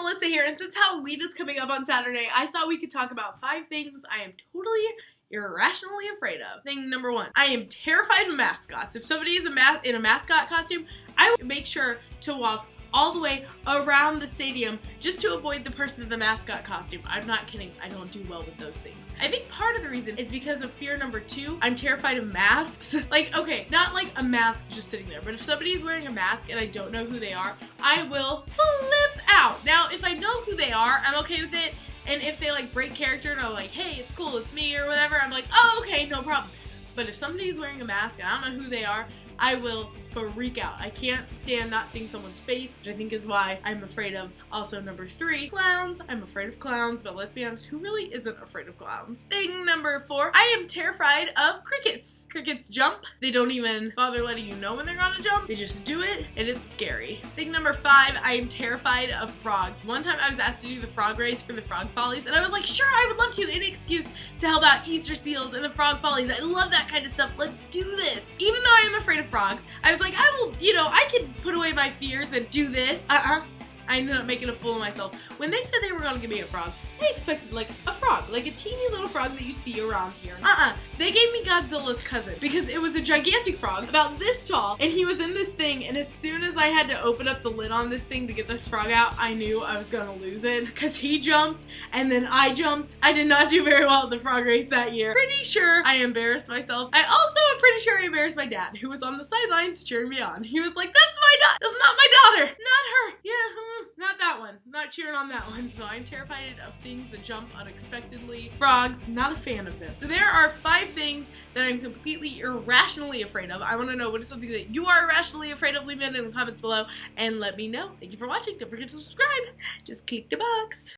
Melissa here, and since Halloween is coming up on Saturday, I thought we could talk about 5 things I am totally irrationally afraid of. Thing number 1, I am terrified of mascots. If somebody is in a mascot costume, I will make sure to walk all the way around the stadium just to avoid the person in the mascot costume. I'm not kidding, I don't do well with those things. I think part of the reason is because of fear number 2, I'm terrified of masks. Like, okay, not like a mask just sitting there, but if somebody's wearing a mask and I don't know who they are, I will flip out. Now, if I know who they are, I'm okay with it, and if they like break character and are like, hey, it's cool, it's me, or whatever, I'm like, oh, okay, no problem. But if somebody's wearing a mask and I don't know who they are, I will freak out. I can't stand not seeing someone's face, which I think is why I'm afraid of. Also, number 3, clowns. I'm afraid of clowns, but let's be honest, who really isn't afraid of clowns? Thing number 4, I am terrified of crickets. Crickets jump. They don't even bother letting you know when they're gonna jump. They just do it, and it's scary. Thing number 5, I am terrified of frogs. One time I was asked to do the frog race for the frog follies, and I was like, sure, I would love to. Any excuse to help out Easter seals and the frog follies. I love that kind of stuff. Let's do this. Even though I am afraid of frogs, I was like, I will, I can put away my fears and do this. I ended up making a fool of myself. When they said they were gonna give me a frog, I expected like a frog, like a teeny little frog that you see around here. They gave me Godzilla's cousin because it was a gigantic frog about this tall, and he was in this thing, and as soon as I had to open up the lid on this thing to get this frog out, I knew I was gonna lose it because he jumped and then I jumped. I did not do very well at the frog race that year. Pretty sure I embarrassed myself. I also am pretty sure I embarrassed my dad, who was on the sidelines cheering me on. He was like, that's my daughter, that's not my daughter, not her. Yeah, not that one, not cheering on that one. So I'm terrified of things that jump unexpectedly. Frogs, not a fan of this. So there are 5 things that I'm completely irrationally afraid of. I want to know, what is something that you are irrationally afraid of? Leave it in the comments below and let me know. Thank you for watching. Don't forget to subscribe. Just click the box.